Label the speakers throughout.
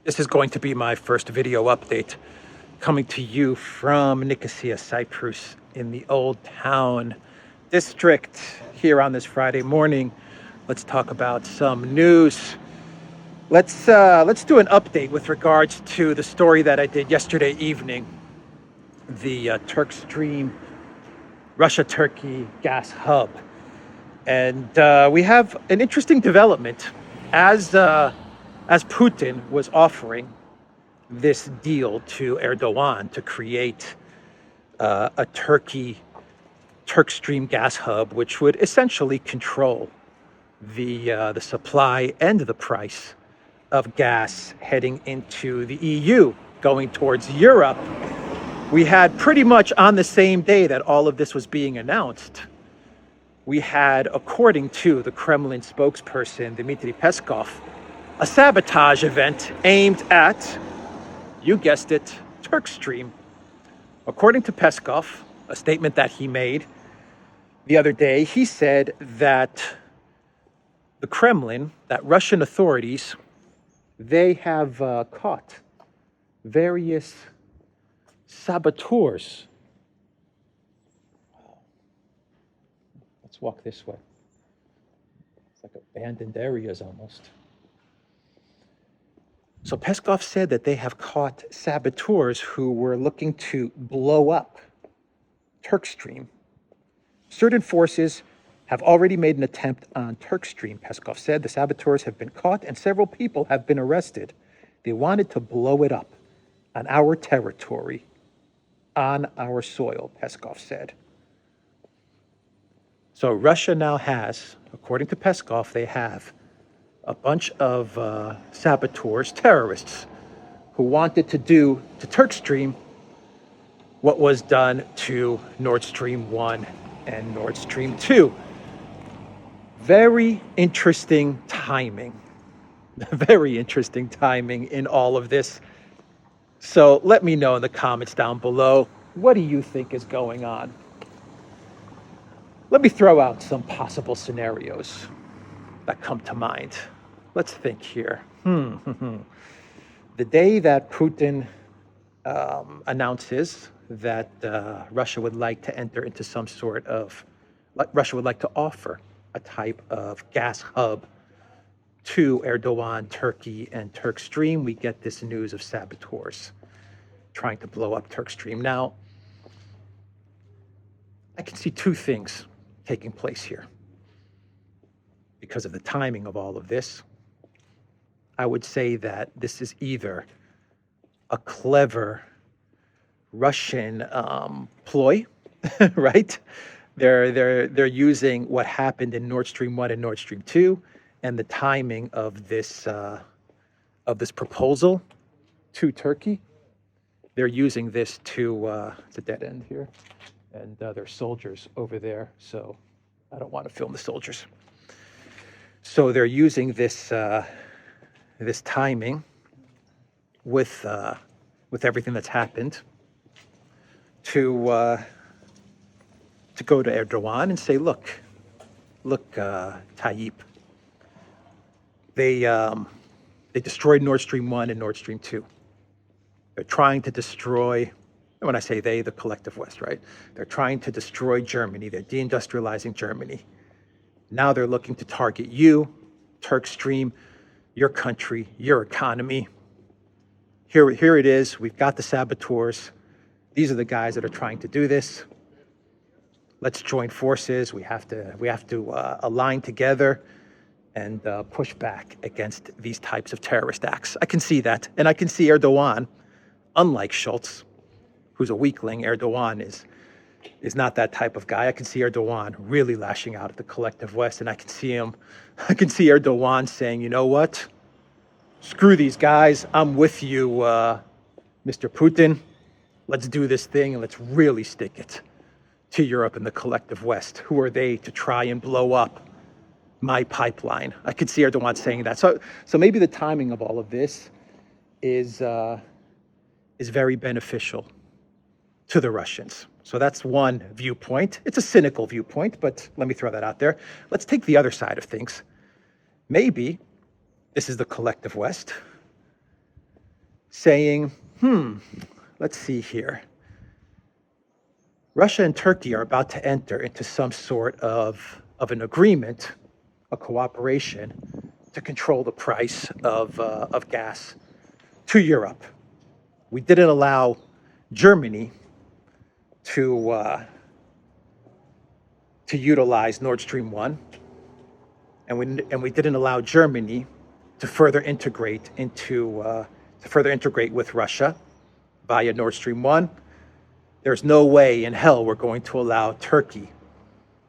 Speaker 1: This is going to be my first video update coming to you from Nicosia, Cyprus in the Old Town District here on this Friday morning. Let's talk about some news. Let's do an update with regards to the story that I did yesterday evening, the TurkStream Russia-Turkey gas hub. And we have an interesting development as Putin was offering this deal to Erdogan to create a TurkStream gas hub, which would essentially control the supply and the price of gas heading into the EU, going towards Europe. We had pretty much on the same day that all of this was being announced, we had, according to the Kremlin spokesperson, Dmitry Peskov, a sabotage event aimed at, you guessed it, TurkStream. According to Peskov, a statement that he made the other day, he said that the Kremlin, that Russian authorities, they have caught various saboteurs. Let's walk this way. It's like abandoned areas almost. So Peskov said that they have caught saboteurs who were looking to blow up TurkStream. Certain forces have already made an attempt on TurkStream, Peskov said. The saboteurs have been caught and several people have been arrested. They wanted to blow it up on our territory, on our soil, Peskov said. So Russia now has, according to Peskov, they have a bunch of saboteurs, terrorists, who wanted to do to TurkStream what was done to Nord Stream 1 and Nord Stream 2. Very interesting timing. Very interesting timing in all of this. So let me know in the comments down below, what do you think is going on? Let me throw out some possible scenarios that come to mind. Let's think here. The day that Putin announces that Russia would like to enter into some sort of, Russia would like to offer a type of gas hub to Erdogan, Turkey, and TurkStream, we get this news of saboteurs trying to blow up TurkStream. Now, I can see two things taking place here. Because of the timing of all of this, I would say that this is either a clever Russian ploy, right? They're using what happened in Nord Stream 1 and Nord Stream 2 and the timing of this proposal to Turkey. They're using this to, it's a dead end here, and there's soldiers over there, so I don't want to film the soldiers. So they're using this this timing with everything that's happened to go to Erdogan and say, look, Tayyip, they destroyed Nord Stream 1 and Nord Stream 2. They're trying to destroy, and when I say they, the collective West, right? They're trying to destroy Germany. They're deindustrializing Germany. Now they're looking to target you, TurkStream, your country, your economy. Here it is. We've got the saboteurs. These are the guys that are trying to do this. Let's join forces. We have to align together and push back against these types of terrorist acts. I can see that, and I can see Erdogan, unlike Schultz, who's a weakling. Erdogan is not that type of guy. I can see Erdogan really lashing out at the collective West, and I can see Erdogan saying, you know what? Screw these guys. I'm with you, Mr. Putin. Let's do this thing and let's really stick it to Europe and the collective West. Who are they to try and blow up my pipeline? I could see Erdogan saying that. So maybe the timing of all of this is very beneficial to the Russians. So that's one viewpoint. It's a cynical viewpoint, but let me throw that out there. Let's take the other side of things. Maybe this is the collective West saying, let's see here. Russia and Turkey are about to enter into some sort of an agreement, a cooperation, to control the price of gas to Europe. We didn't allow Germany to utilize Nord Stream 1, and we didn't allow Germany to further integrate with Russia via Nord Stream 1. There's no way in hell we're going to allow Turkey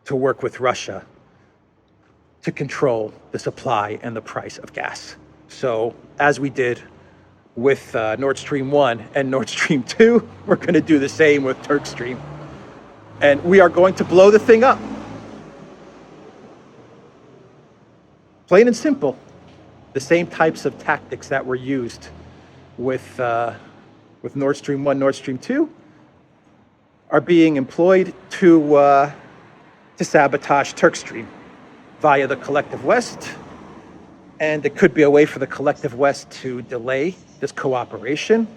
Speaker 1: to work with Russia to control the supply and the price of gas. So as we did with Nord Stream 1 and Nord Stream 2, we're going to do the same with TurkStream. And we are going to blow the thing up. Plain and simple. The same types of tactics that were used with Nord Stream 1, Nord Stream 2 are being employed to sabotage TurkStream via the collective West. And it could be a way for the collective West to delay this cooperation,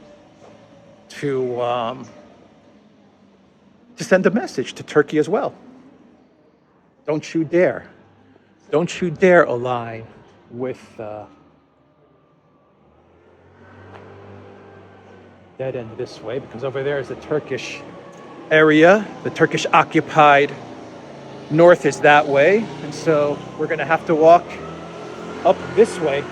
Speaker 1: to send a message to Turkey as well. Don't you dare align with dead end this way, because over there is the Turkish area, the Turkish occupied north is that way, and so we're going to have to walk up this way.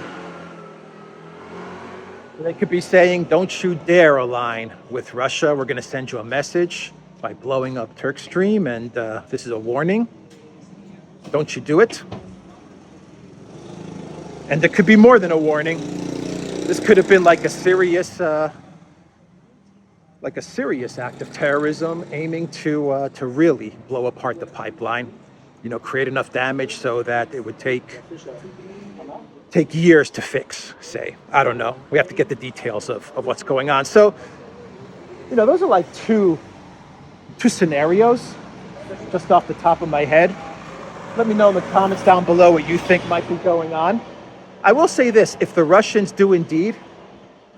Speaker 1: They could be saying, don't you dare align with Russia. We're going to send you a message by blowing up TurkStream, and this is a warning. Don't you do it. And there could be more than a warning. This could have been like a serious act of terrorism, aiming to really blow apart the pipeline. Create enough damage so that it would take years to fix, say. I don't know. We have to get the details of what's going on. So, those are like two scenarios just off the top of my head. Let me know in the comments down below what you think might be going on. I will say this, if the Russians do indeed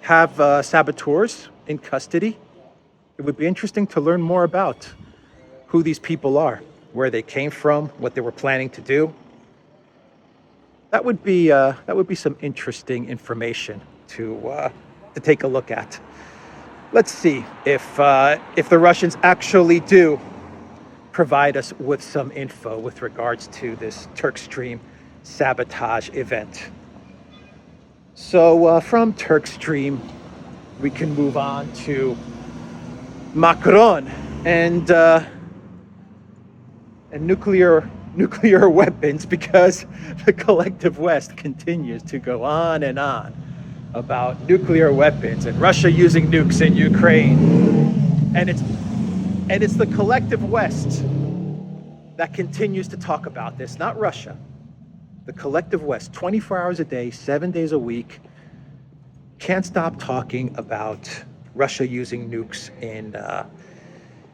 Speaker 1: have saboteurs in custody, it would be interesting to learn more about who these people are, where they came from, what they were planning to do. That would be some interesting information to take a look at. Let's see if the Russians actually do provide us with some info with regards to this TurkStream sabotage event. So from TurkStream, we can move on to Macron and nuclear weapons, because the collective West continues to go on and on about nuclear weapons and Russia using nukes in Ukraine. And it's the collective West that continues to talk about this, not Russia. The collective West, 24 hours a day, 7 days a week, can't stop talking about Russia using nukes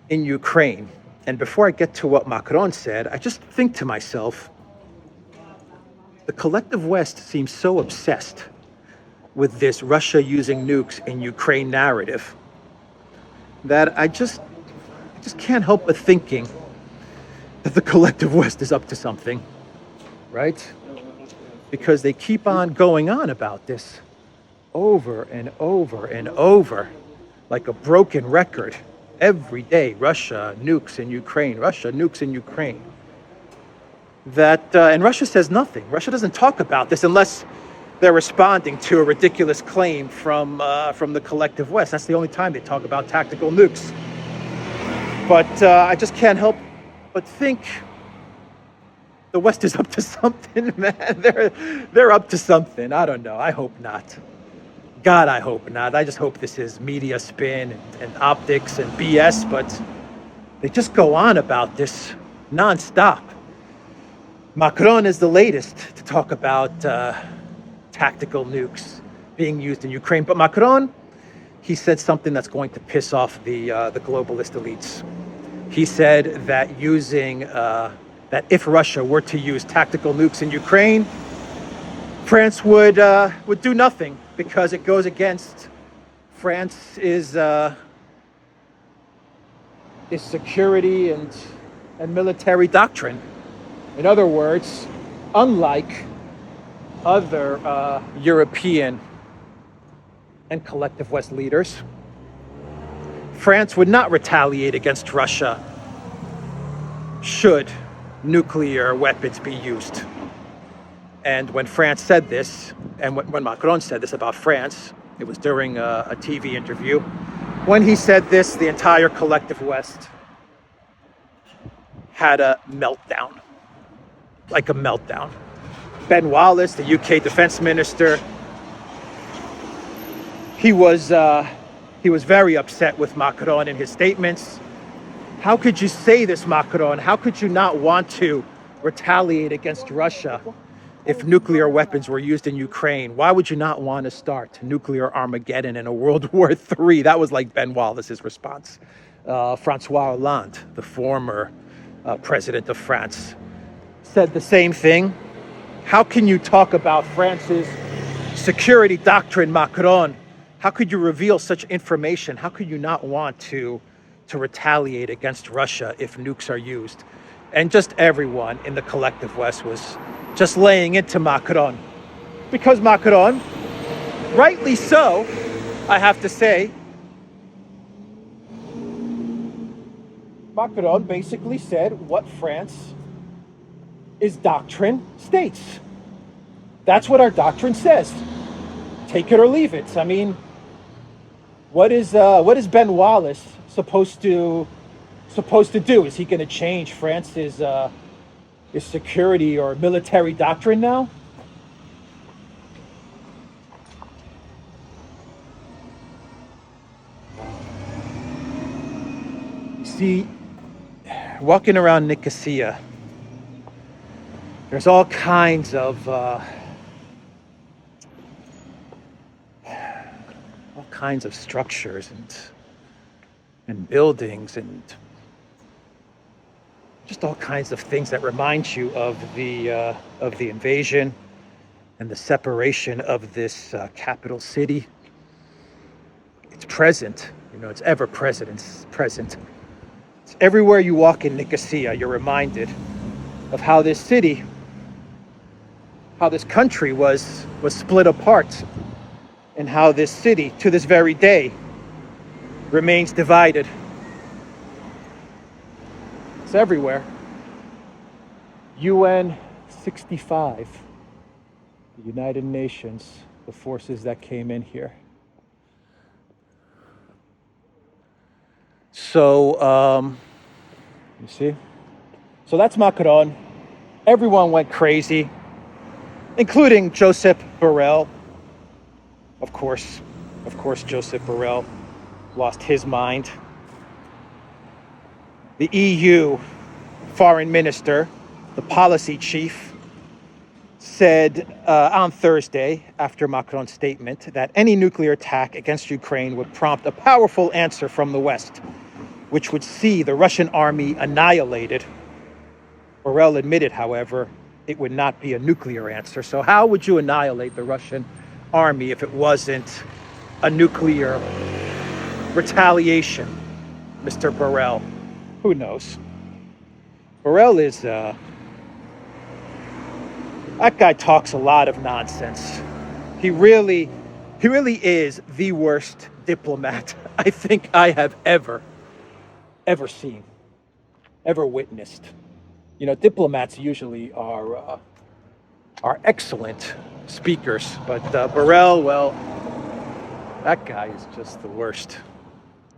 Speaker 1: in Ukraine. And before I get to what Macron said, I just think to myself, the collective West seems so obsessed with this Russia using nukes in Ukraine narrative that I just can't help but thinking that the collective West is up to something, right? Because they keep on going on about this over and over and over, like a broken record. Every day, Russia nukes in Ukraine, Russia nukes in Ukraine. And Russia says nothing. Russia doesn't talk about this unless they're responding to a ridiculous claim from the collective West. That's the only time they talk about tactical nukes. But I just can't help but think the West is up to something, man. They're up to something. I don't know. I hope not. God, I hope not. I just hope this is media spin and optics and BS, but they just go on about this nonstop. Macron is the latest to talk about tactical nukes being used in Ukraine. But Macron, he said something that's going to piss off the globalist elites. He said that that if Russia were to use tactical nukes in Ukraine, France would do nothing, because it goes against France is security and military doctrine. In other words, unlike other European and collective West leaders, France would not retaliate against Russia should nuclear weapons be used. And when France said this, and when Macron said this about France, it was during a TV interview. When he said this, the entire collective West had a meltdown, like a meltdown. Ben Wallace, the UK defense minister, he was very upset with Macron in his statements. How could you say this, Macron? How could you not want to retaliate against Russia if nuclear weapons were used in Ukraine? Why would you not want to start nuclear Armageddon in a World War III? That was like Ben Wallace's response. Francois Hollande, the former president of France, said the same thing. How can you talk about France's security doctrine, Macron? How could you reveal such information? How could you not want to retaliate against Russia if nukes are used? And just everyone in the collective West was just laying into Macron. Because Macron, rightly so, I have to say, Macron basically said what France is doctrine states. That's what our doctrine says. Take it or leave it. I mean, what is Ben Wallace supposed to do? Is he going to change France's security or military doctrine now? See, walking around Nicosia, there's all kinds of structures and buildings and just all kinds of things that remind you of the invasion and the separation of this capital city. It's present, it's ever present. It's present. It's everywhere you walk in Nicosia, you're reminded of how this city, how this country was split apart, and how this city, to this very day, remains divided. It's everywhere. UN 65, the United Nations, the forces that came in here. So, you see? So that's Macron. Everyone went crazy, including Josep Borrell. Of course, Josep Borrell lost his mind. The EU foreign minister, the policy chief, said on Thursday, after Macron's statement, that any nuclear attack against Ukraine would prompt a powerful answer from the West, which would see the Russian army annihilated. Borrell admitted, however, it would not be a nuclear answer. So how would you annihilate the Russian army if it wasn't a nuclear retaliation, Mr. Borrell? Who knows? Borrell is, that guy talks a lot of nonsense. He really is the worst diplomat I think I have ever seen, ever witnessed. Diplomats usually are excellent speakers, but Borrell, well, that guy is just the worst.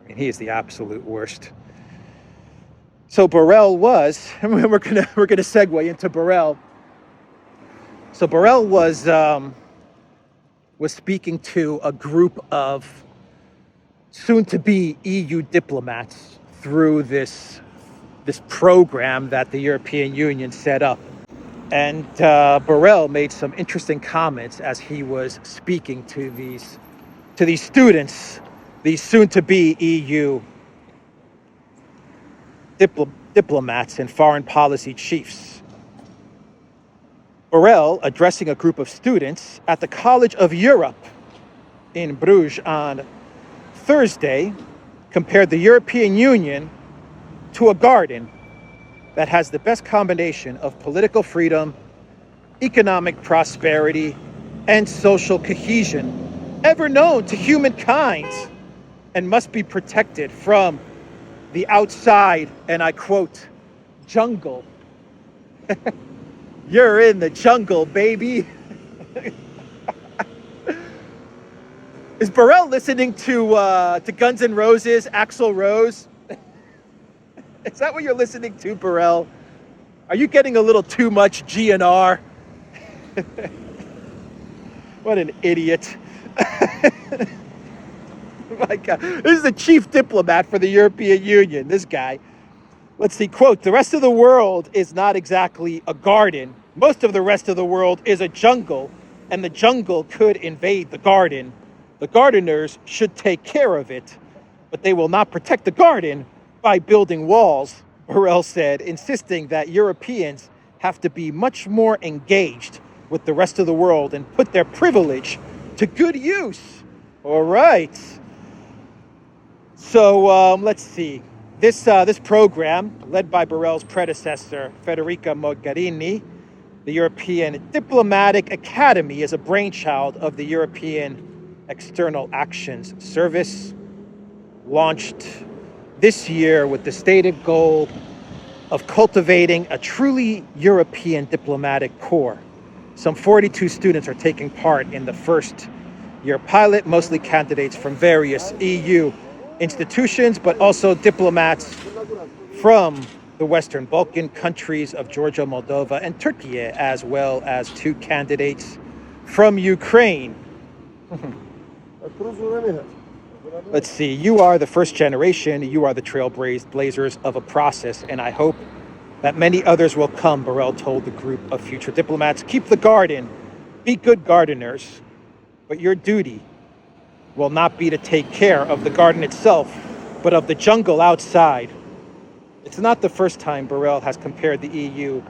Speaker 1: I mean, he is the absolute worst. So Borrell was, and we're gonna segue into Borrell. So Borrell was speaking to a group of soon-to-be EU diplomats through this program that the European Union set up. And Borrell made some interesting comments as he was speaking to these students, these soon-to-be EU diplomats and foreign policy chiefs. Borrell, addressing a group of students at the College of Europe in Bruges on Thursday compared the European Union to a garden that has the best combination of political freedom, economic prosperity, and social cohesion ever known to humankind, and must be protected from the outside, and I quote, jungle. You're in the jungle, baby. Is Borrell listening to Guns N' Roses, Axl Rose? Is that what you're listening to, Borrell? Are you getting a little too much GNR? What an idiot. My God. This is the chief diplomat for the European Union, this guy. Let's see, quote, the rest of the world is not exactly a garden. Most of the rest of the world is a jungle, and the jungle could invade the garden. The gardeners should take care of it, but they will not protect the garden by building walls, Borrell said, insisting that Europeans have to be much more engaged with the rest of the world and put their privilege to good use. All right. So let's see. This program, led by Borrell's predecessor, Federica Mogherini, the European Diplomatic Academy, is a brainchild of the European External Actions Service, launched this year with the stated goal of cultivating a truly European diplomatic corps. Some 42 students are taking part in the first year pilot, mostly candidates from various EU institutions, but also diplomats from the Western Balkan countries of Georgia, Moldova, and Turkey, as well as 2 candidates from Ukraine. Let's see, you are the first generation, you are the trailblazers of a process, and I hope that many others will come, Borrell told the group of future diplomats. Keep the garden, be good gardeners, but your duty will not be to take care of the garden itself, but of the jungle outside. It's not the first time Borrell has compared the EU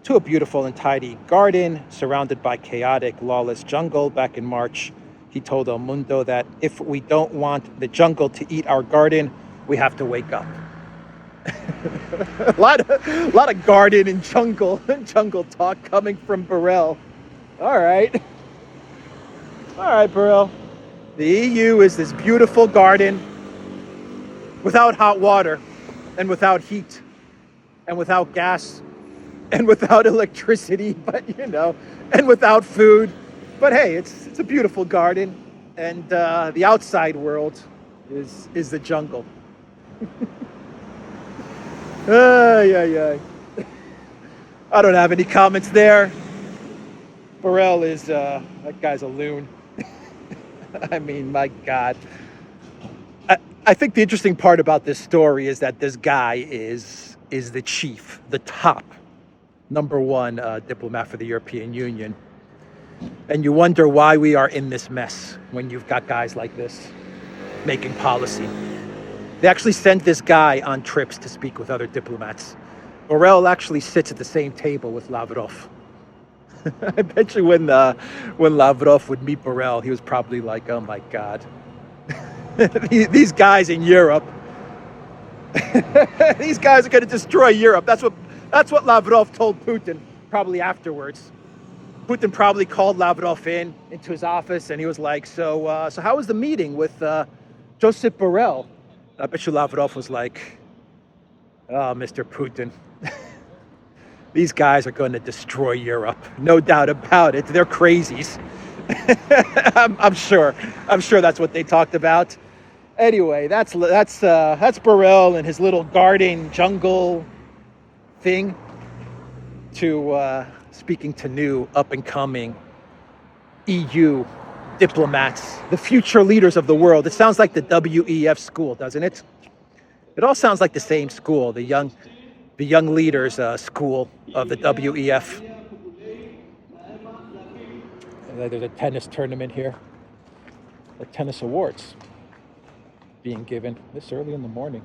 Speaker 1: to a beautiful and tidy garden surrounded by chaotic, lawless jungle. Back in March, he told El Mundo that if we don't want the jungle to eat our garden, we have to wake up. a lot of garden and jungle talk coming from Borrell. All right, Borrell. The EU is this beautiful garden without hot water and without heat and without gas and without electricity, but and without food. But hey, it's a beautiful garden, and the outside world is the jungle. I don't have any comments there. Borrell is that guy's a loon. I mean, my God. I think the interesting part about this story is that this guy is the chief, the top, #1 diplomat for the European Union. And you wonder why we are in this mess when you've got guys like this making policy. They actually send this guy on trips to speak with other diplomats. Borrell actually sits at the same table with Lavrov. I bet you when Lavrov would meet Borrell, he was probably like, oh my God. These guys in Europe, these guys are going to destroy Europe. That's what Lavrov told Putin probably afterwards. Putin probably called Lavrov into his office, and he was like, so how was the meeting with Joseph Borrell? I bet you Lavrov was like, oh, Mr. Putin, these guys are going to destroy Europe. No doubt about it. They're crazies. I'm sure that's what they talked about. Anyway, that's Borrell and his little garden jungle thing to speaking to new up-and-coming EU diplomats, the future leaders of the world. It sounds like the WEF school, doesn't it? It all sounds like the same school, the young leaders school of the WEF. And there's a tennis tournament here, the tennis awards being given this early in the morning.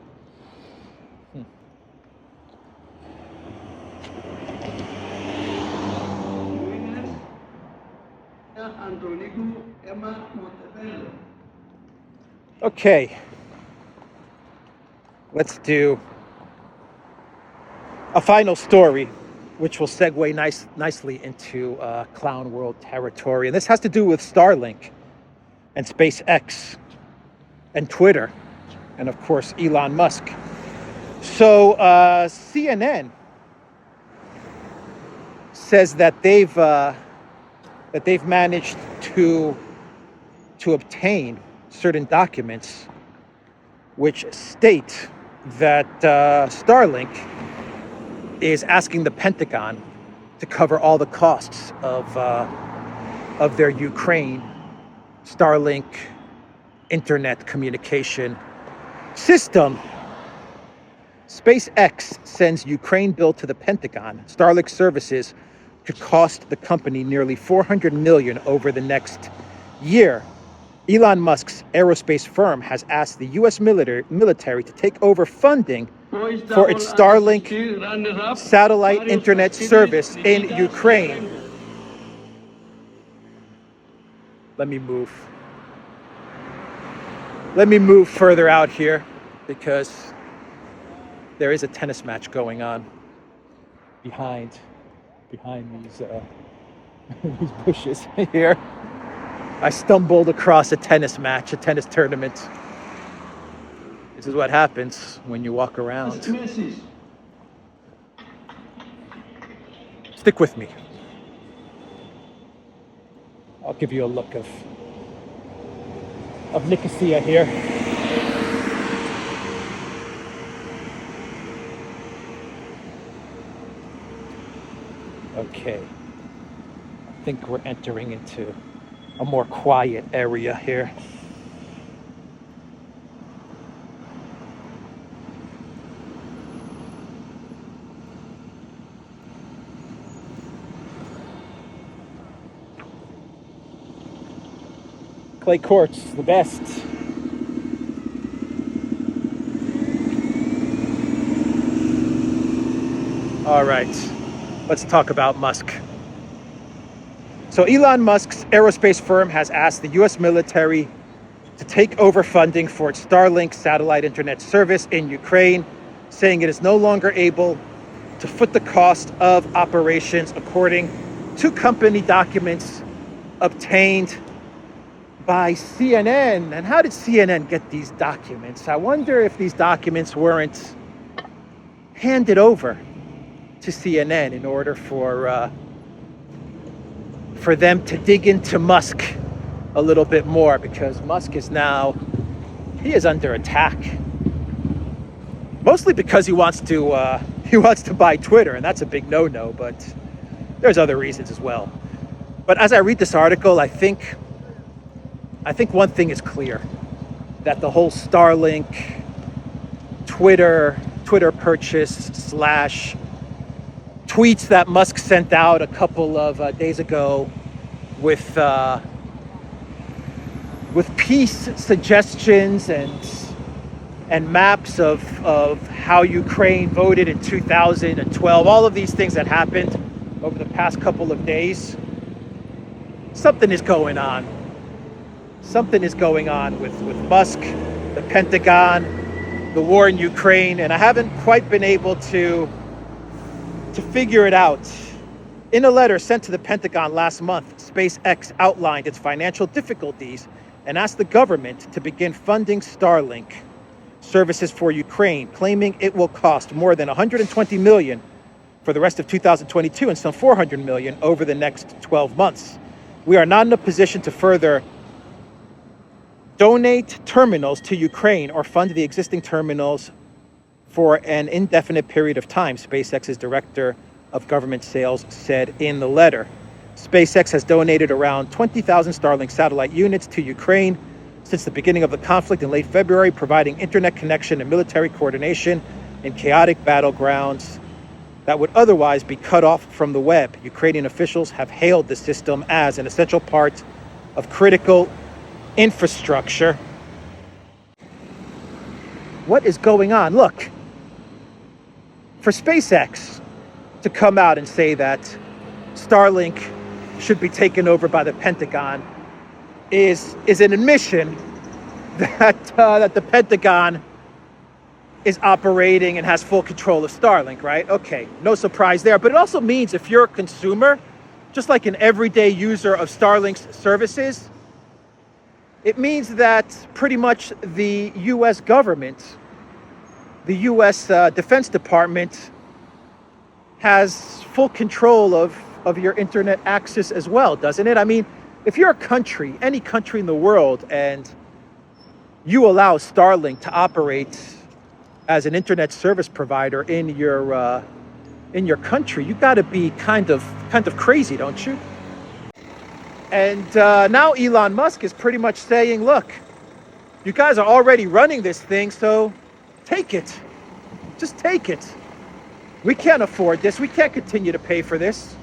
Speaker 1: Okay, let's do a final story, which will segue nicely into clown world territory. And this has to do with Starlink and SpaceX and Twitter and, of course, Elon Musk. So CNN says that they've managed to obtain certain documents which state that Starlink is asking the Pentagon to cover all the costs of their Ukraine Starlink internet communication system. SpaceX sends Ukraine bill to the Pentagon. Starlink services could cost the company nearly $400 million over the next year. Elon Musk's aerospace firm has asked the U.S. military to take over funding for its Starlink satellite internet service in Ukraine. Let me move further out here because there is a tennis match going on behind these these bushes here. I stumbled across a tennis match, a tennis tournament. This is what happens when you walk around. Stick with me. I'll give you a look of Nicosia here. Okay. I think we're entering into a more quiet area here. Clay courts, the best. All right, let's talk about Musk. So Elon Musk's aerospace firm has asked the U.S. military to take over funding for its Starlink satellite internet service in Ukraine, saying it is no longer able to foot the cost of operations, according to company documents obtained by CNN. And how did CNN get these documents? I wonder if these documents weren't handed over to CNN in order for them to dig into Musk a little bit more, because Musk is under attack, mostly because he wants to buy Twitter, and that's a big no-no, but there's other reasons as well. But as I read this article, I think one thing is clear, that the whole Starlink Twitter purchase / tweets that Musk sent out a couple of days ago with peace suggestions and maps of how Ukraine voted in 2012, all of these things that happened over the past couple of days. Something is going on. Something is going on with Musk, the Pentagon, the war in Ukraine, and I haven't quite been able to figure it out. In a letter sent to the Pentagon last month, SpaceX outlined its financial difficulties and asked the government to begin funding Starlink services for Ukraine, claiming it will cost more than $120 million for the rest of 2022 and some $400 million over the next 12 months. We are not in a position to further donate terminals to Ukraine or fund the existing terminals for an indefinite period of time, SpaceX's director of government sales said in the letter. SpaceX has donated around 20,000 Starlink satellite units to Ukraine since the beginning of the conflict in late February, providing internet connection and military coordination in chaotic battlegrounds that would otherwise be cut off from the web. Ukrainian officials have hailed the system as an essential part of critical infrastructure. What is going on? Look, for SpaceX to come out and say that Starlink should be taken over by the Pentagon is an admission that the Pentagon is operating and has full control of Starlink, right? Okay, no surprise there. But it also means if you're a consumer, just like an everyday user of Starlink's services, it means that pretty much the US government, the US Defense Department, has full control of your internet access as well, doesn't it? I mean, if you're a country, any country in the world, and you allow Starlink to operate as an internet service provider in your country, you got to be kind of crazy, don't you? And now Elon Musk is pretty much saying, look, you guys are already running this thing, so take it. Just take it. We can't afford this. We can't continue to pay for this.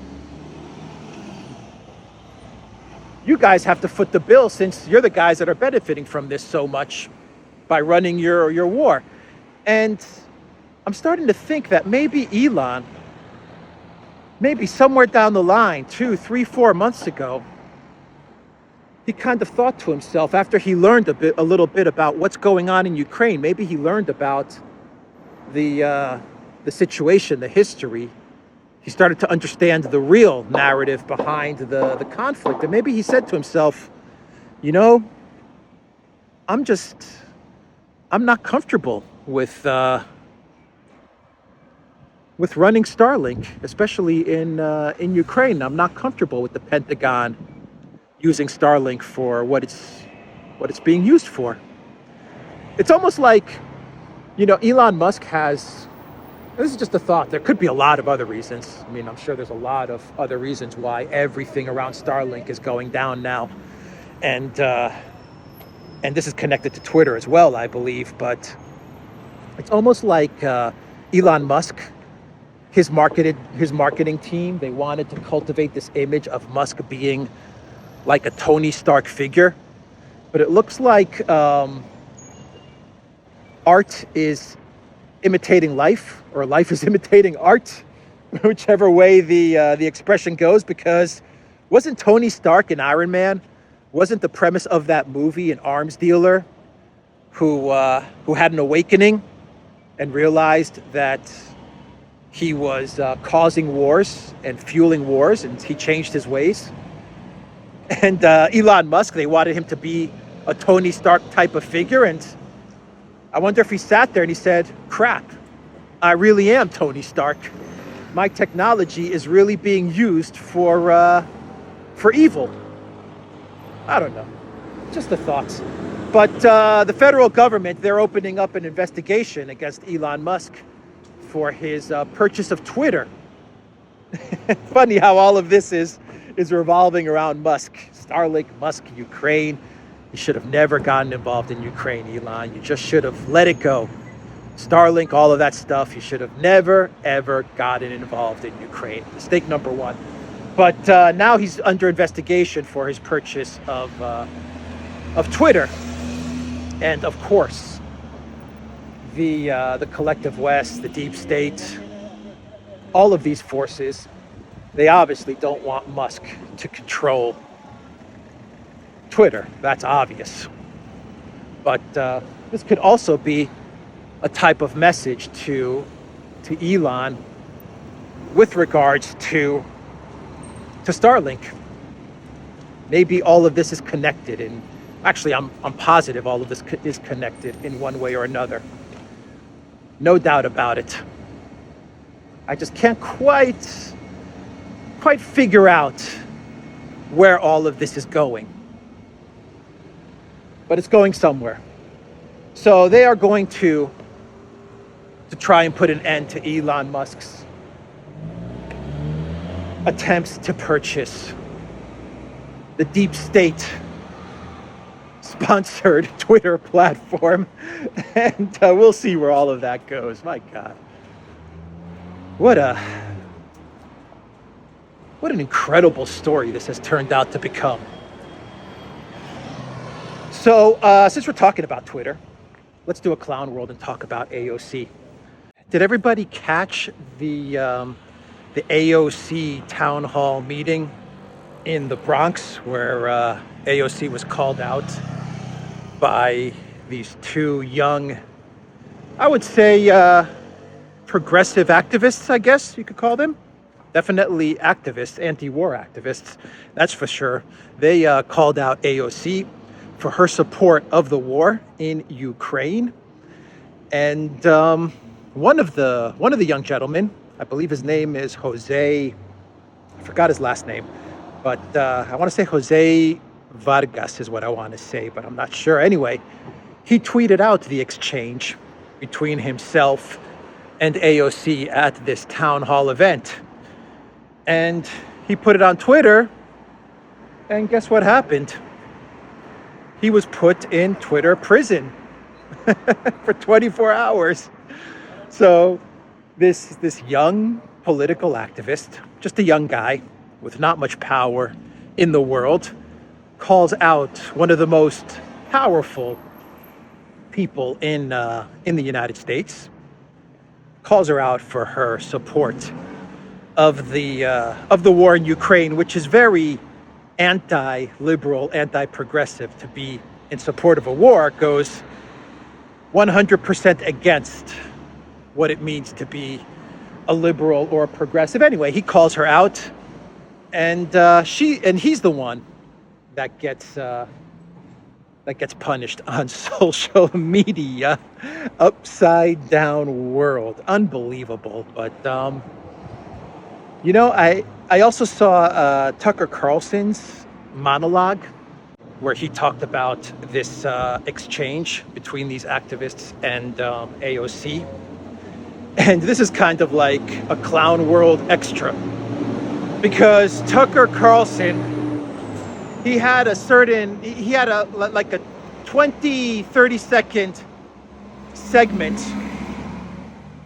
Speaker 1: You guys have to foot the bill since you're the guys that are benefiting from this so much by running your war. And I'm starting to think that maybe Elon, maybe somewhere down the line, 2, 3, 4 months ago, he kind of thought to himself after he learned a little bit about what's going on in Ukraine. Maybe he learned about the situation, the history. He started to understand the real narrative behind the conflict. And maybe he said to himself, you know, I'm not comfortable with running Starlink, especially in Ukraine. I'm not comfortable with the Pentagon using Starlink for what it's being used for. It's almost like, you know, Elon Musk has, this is just a thought, there could be a lot of other reasons. I mean, I'm sure there's a lot of other reasons why everything around Starlink is going down now. And this is connected to Twitter as well, I believe. But it's almost like Elon Musk, his marketing team, they wanted to cultivate this image of Musk being like a Tony Stark figure. But it looks like art is imitating life, or life is imitating art, whichever way the expression goes, because wasn't Tony Stark an Iron Man? Wasn't the premise of that movie an arms dealer who had an awakening and realized that he was causing wars and fueling wars, and he changed his ways? And Elon Musk, they wanted him to be a Tony Stark type of figure, and I wonder if he sat there and he said, crap, I really am Tony Stark. My technology is really being used for evil. I don't know, just a thought. But the federal government, they're opening up an investigation against Elon Musk for his purchase of Twitter. Funny how all of this is revolving around Musk. Starlink, Musk, Ukraine. You should have never gotten involved in Ukraine, Elon. You just should have let it go. Starlink, all of that stuff. You should have never, ever gotten involved in Ukraine. Mistake number one. But now he's under investigation for his purchase of Twitter. And of course, the collective West, the deep state, all of these forces, they obviously don't want Musk to control Twitter. That's obvious. But this could also be a type of message to Elon with regards to Starlink. Maybe all of this is connected, and actually I'm positive all of this is connected in one way or another. No doubt about it. I just can't quite figure out where all of this is going. But it's going somewhere. So they are going to try and put an end to Elon Musk's attempts to purchase the deep state sponsored Twitter platform. And we'll see where all of that goes. My God. What an incredible story this has turned out to become. So since we're talking about Twitter, let's do a clown world and talk about AOC. Did everybody catch the AOC town hall meeting in the Bronx where AOC was called out by these two young I would say, progressive activists, I guess you could call them. Definitely activists, anti-war activists, that's for sure. They called out AOC for her support of the war in Ukraine. And one of the young gentlemen, I believe his name is Jose, I forgot his last name, but I want to say Jose Vargas is what I want to say, but I'm not sure. Anyway, he tweeted out the exchange between himself and AOC at this town hall event. And he put it on Twitter, and guess what happened? He was put in Twitter prison for 24 hours. So this young political activist, just a young guy with not much power in the world, calls out one of the most powerful people in the United States, calls her out for her support of the war in Ukraine, which is very anti-liberal, anti-progressive. To be in support of a war goes 100% against what it means to be a liberal or a progressive. Anyway, he calls her out, and he's the one that gets punished on social media. Upside down world, unbelievable. But I also saw Tucker Carlson's monologue where he talked about this exchange between these activists and AOC. And this is kind of like a clown world extra, because Tucker Carlson, he had a 20-30 second segment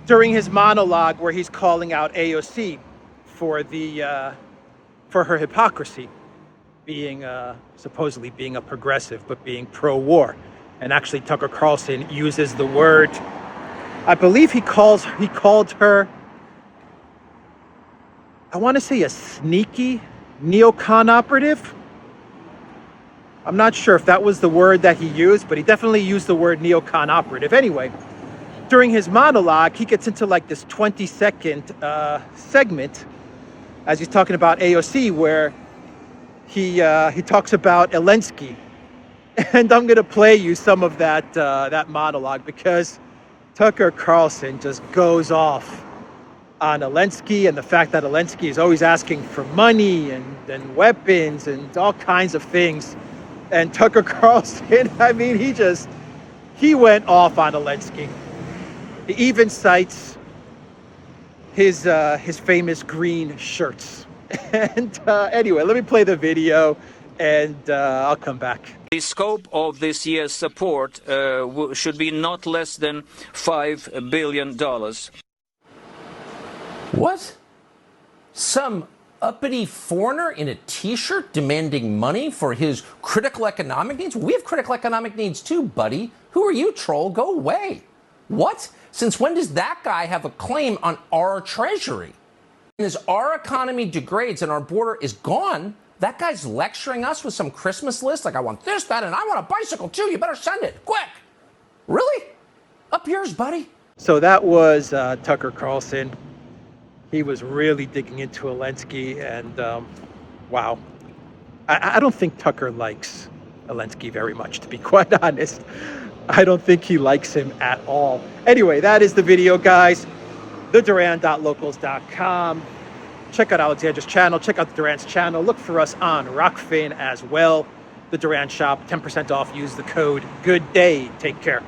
Speaker 1: during his monologue where he's calling out AOC for her hypocrisy, being supposedly being a progressive but being pro-war. And actually Tucker Carlson uses the word, I believe he called her, I want to say, a sneaky neocon operative. I'm not sure if that was the word that he used, but he definitely used the word neocon operative. Anyway, during his monologue, he gets into like this 20-second segment as he's talking about AOC, where he talks about Zelensky. And I'm going to play you some of that monologue, because Tucker Carlson just goes off on Zelensky and the fact that Zelensky is always asking for money and weapons and all kinds of things. And Tucker Carlson, I mean, he went off on Zelensky. He even cites his famous green shirts. And anyway, let me play the video, and I'll come back.
Speaker 2: The scope of this year's support should be not less than $5 billion.
Speaker 3: What? Some uppity foreigner in a t-shirt demanding money for his critical economic needs? We have critical economic needs too, buddy. Who are you, troll? Go away. What? Since when does that guy have a claim on our treasury? And as our economy degrades and our border is gone, that guy's lecturing us with some Christmas list like, I want this, that, and I want a bicycle too. You better send it quick. Really? Up yours, buddy.
Speaker 1: So that was Tucker Carlson. He was really digging into Zelensky, and wow. I don't think Tucker likes Zelensky very much, to be quite honest. I don't think he likes him at all. Anyway, that is the video, guys. TheDuran.locals.com. Check out Alexandra's channel. Check out the Duran's channel. Look for us on Rockfin as well. The Duran Shop, 10% off. Use the code GOODDAY. Take care.